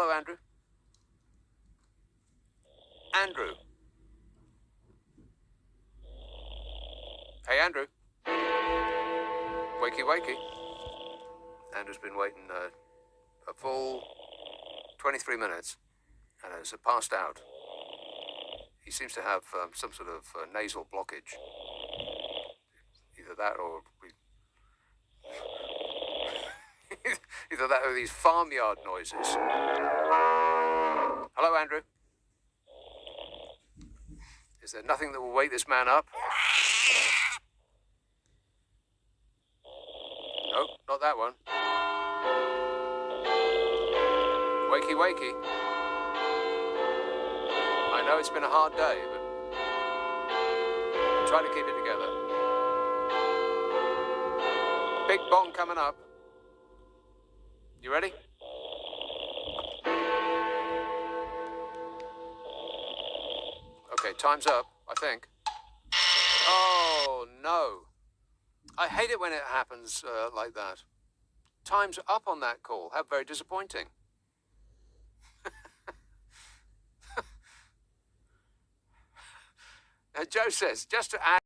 Hello, Andrew. Andrew. Hey, Andrew. Wakey, wakey. Andrew's been waiting a full 23 minutes and has passed out. He seems to have some sort of nasal blockage. Either that or either that or these farmyard noises. Hello, Andrew. Is there nothing that will wake this man up? No, not that one. Wakey, wakey. I know it's been a hard day, but try to keep it together. Big bong coming up. You ready? Okay, time's up, I think. Oh, no. I hate it when it happens like that. Time's up on that call. How very disappointing. Joe says, just to add...